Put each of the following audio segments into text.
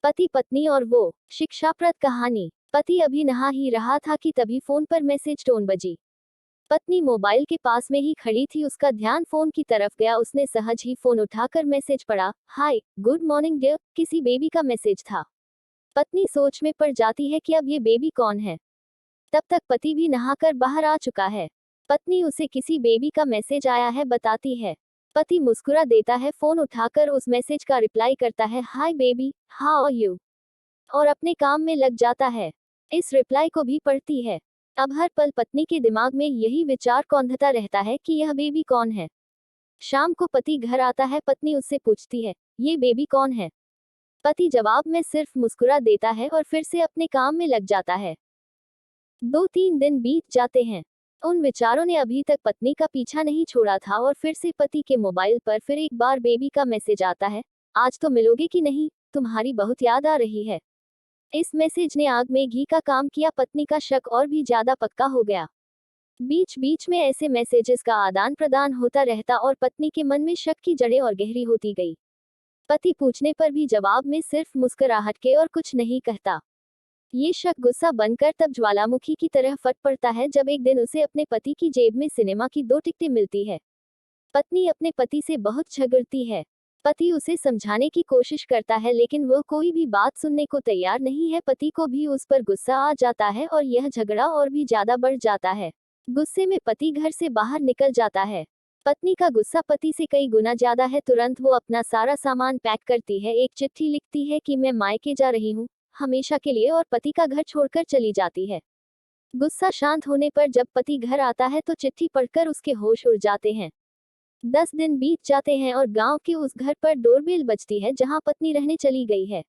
पति पत्नी और वो शिक्षाप्रद कहानी। पति अभी नहा ही रहा था कि तभी फोन पर मैसेज टोन बजी। पत्नी मोबाइल के पास में ही खड़ी थी, उसका ध्यान फोन की तरफ गया। उसने सहज ही फोन उठाकर मैसेज पढ़ा। हाय गुड मॉर्निंग डियर, किसी बेबी का मैसेज था। पत्नी सोच में पड़ जाती है कि अब ये बेबी कौन है। तब तक पति भी नहाकर बाहर आ चुका है। पत्नी उसे किसी बेबी का मैसेज आया है बताती है। पति मुस्कुरा देता है, फोन उठाकर उस मैसेज का रिप्लाई करता है, hi baby, how are you, और अपने काम में लग जाता है। इस रिप्लाई को भी पढ़ती है। अब हर पल पत्नी के दिमाग में यही विचार कौंधता रहता है कि यह बेबी कौन है। शाम को पति घर आता है, पत्नी उससे पूछती है, ये बेबी कौन है। पति जवाब में सिर्फ मुस्कुरा देता है और फिर से अपने काम में लग जाता है। 2-3 दिन बीत जाते हैं। उन विचारों ने अभी तक पत्नी का पीछा नहीं छोड़ा था और फिर से पति के मोबाइल पर फिर एक बार बेबी का मैसेज आता है, आज तो मिलोगे कि नहीं, तुम्हारी बहुत याद आ रही है। इस मैसेज ने आग में घी का काम किया। पत्नी का शक और भी ज्यादा पक्का हो गया। बीच बीच में ऐसे मैसेजेस का आदान प्रदान होता रहता और पत्नी के मन में शक की जड़ें और गहरी होती गई। पति पूछने पर भी जवाब में सिर्फ मुस्कुराहट के और कुछ नहीं कहता। ये शक गुस्सा बनकर तब ज्वालामुखी की तरह फट पड़ता है जब एक दिन उसे अपने पति की जेब में सिनेमा की 2 टिकटें मिलती है। पत्नी अपने पति से बहुत झगड़ती है। पति उसे समझाने की कोशिश करता है लेकिन वह कोई भी बात सुनने को तैयार नहीं है। पति को भी उस पर गुस्सा आ जाता है और यह झगड़ा और भी ज्यादा बढ़ जाता है। गुस्से में पति घर से बाहर निकल जाता है। पत्नी का गुस्सा पति से कई गुना ज्यादा है। तुरंत वो अपना सारा सामान पैक करती है, एक चिट्ठी लिखती है कि मैं मायके जा रही हूँ हमेशा के लिए, और पति का घर छोड़कर चली जाती है। गुस्सा शांत होने पर जब पति घर आता है तो चिट्ठी पढ़कर उसके होश उड़ जाते हैं। 10 दिन बीत जाते हैं और गांव के उस घर पर डोरबेल बजती है जहां पत्नी रहने चली गई है।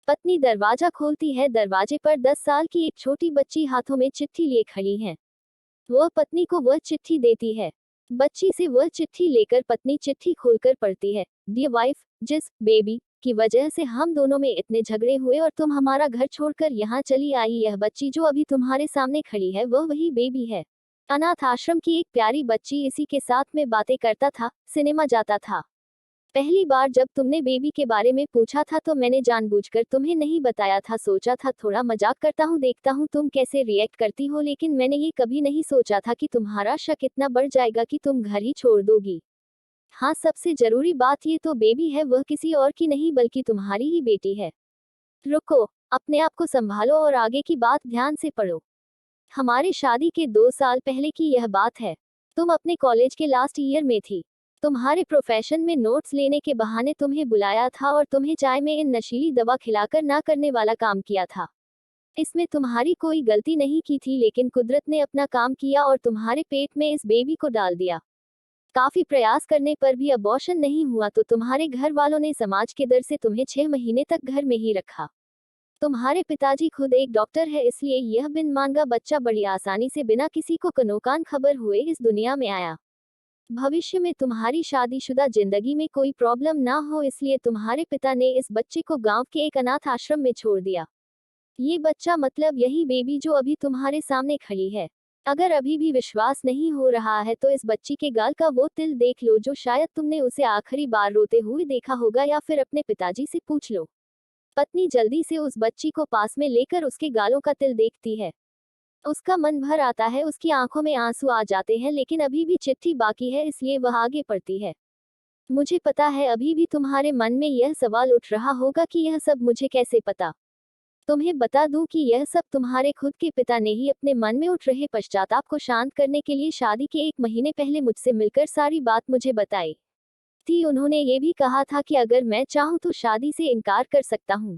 पत्नी दरवाजा खोलती है। दरवाजे पर 10 साल की एक छोटी बच्ची हाथों में चिट्ठी लिए खड़ी है। वह पत्नी को वह चिट्ठी देती है। बच्ची से वह चिट्ठी लेकर पत्नी चिट्ठी खोलकर पढ़ती है। डियर वाइफ, जिस बेबी की वजह से हम दोनों में इतने झगड़े हुए और तुम हमारा घर छोड़कर यहाँ चली आई, यह बच्ची जो अभी तुम्हारे सामने खड़ी है वह वही बेबी है। अनाथ आश्रम की एक प्यारी बच्ची इसी के साथ में बातें करता था, सिनेमा जाता था। पहली बार जब तुमने बेबी के बारे में पूछा था तो मैंने जानबूझकर तुम्हें नहीं बताया था। सोचा था थोड़ा मजाक करता हूँ, देखता हूँ तुम कैसे रिएक्ट करती हो, लेकिन मैंने ये कभी नहीं सोचा था कि तुम्हारा शक इतना बढ़ जाएगा कि तुम घर ही छोड़ दोगी। हाँ, सबसे जरूरी बात ये तो बेबी है वह किसी और की नहीं बल्कि तुम्हारी ही बेटी है। रुको, अपने आप को संभालो और आगे की बात ध्यान से पढ़ो। हमारी शादी के 2 साल पहले की यह बात है। तुम अपने कॉलेज के लास्ट ईयर में थी। तुम्हारे प्रोफेशन में नोट्स लेने के बहाने तुम्हें बुलाया था और तुम्हें चाय में इन नशीली दवा खिलाकर ना करने वाला काम किया था। इसमें तुम्हारी कोई गलती नहीं की थी, लेकिन कुदरत ने अपना काम किया और तुम्हारे पेट में इस बेबी को डाल दिया। काफी प्रयास करने पर भी अबॉर्शन नहीं हुआ तो तुम्हारे घर वालों ने समाज के डर से तुम्हें 6 महीने तक घर में ही रखा। तुम्हारे पिताजी खुद एक डॉक्टर है, इसलिए यह बिन मांगा बच्चा बड़ी आसानी से बिना किसी को कनोकान खबर हुए इस दुनिया में आया। भविष्य में तुम्हारी शादीशुदा जिंदगी में कोई प्रॉब्लम ना हो, इसलिए तुम्हारे पिता ने इस बच्चे को गांव के एक अनाथ आश्रम में छोड़ दिया। ये बच्चा मतलब यही बेबी जो अभी तुम्हारे सामने खड़ी है। अगर अभी भी विश्वास नहीं हो रहा है तो इस बच्ची के गाल का वो तिल देख लो जो शायद तुमने उसे आखिरी बार रोते हुए देखा होगा, या फिर अपने पिताजी से पूछ लो। पत्नी जल्दी से उस बच्ची को पास में लेकर उसके गालों का तिल देखती है। उसका मन भर आता है, उसकी आंखों में आंसू आ जाते हैं, लेकिन अभी भी चिट्ठी बाकी है इसलिए वह आगे पढ़ती है। मुझे पता है अभी भी तुम्हारे मन में यह सवाल उठ रहा होगा कि यह सब मुझे कैसे पता। तुम्हें बता दूं कि यह सब तुम्हारे खुद के पिता ने ही अपने मन में उठ रहे पश्चाताप को शांत करने के लिए शादी के 1 महीने पहले मुझसे मिलकर सारी बात मुझे बताई थी। उन्होंने ये भी कहा था कि अगर मैं चाहूं तो शादी से इनकार कर सकता हूं।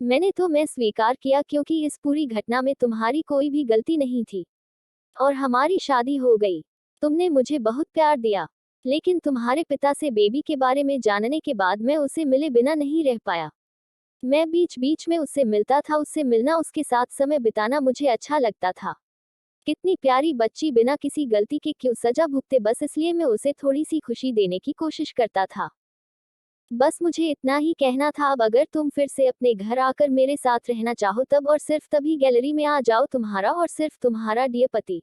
मैं स्वीकार किया क्योंकि इस पूरी घटना में तुम्हारी कोई भी गलती नहीं थी और हमारी शादी हो गई। तुमने मुझे बहुत प्यार दिया, लेकिन तुम्हारे पिता से बेबी के बारे में जानने के बाद मैं उसे मिले बिना नहीं रह पाया। मैं बीच बीच में उससे मिलता था, उससे मिलना, उसके साथ समय बिताना मुझे अच्छा लगता था। कितनी प्यारी बच्ची, बिना किसी गलती के क्यों सजा भुगते, बस इसलिए मैं उसे थोड़ी सी खुशी देने की कोशिश करता था। बस मुझे इतना ही कहना था। अब अगर तुम फिर से अपने घर आकर मेरे साथ रहना चाहो तब और सिर्फ तभी गैलरी में आ जाओ, तुम्हारा और सिर्फ तुम्हारा डियर पति।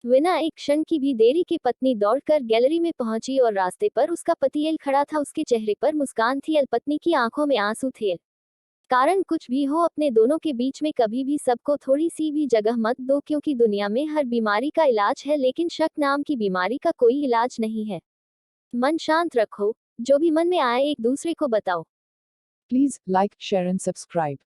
बिना एक क्षण की भी देरी के पत्नी दौड़कर गैलरी में पहुंची और रास्ते पर उसका पति एल खड़ा था। उसके चेहरे पर मुस्कान थी, एल पत्नी की आंखों में आंसू थे। कारण कुछ भी हो, अपने दोनों के बीच में कभी भी सबको थोड़ी सी भी जगह मत दो, क्योंकि दुनिया में हर बीमारी का इलाज है, लेकिन शक नाम की बीमारी का कोई इलाज नहीं है। मन शांत रखो, जो भी मन में आए एक दूसरे को बताओ। Please like, share and subscribe.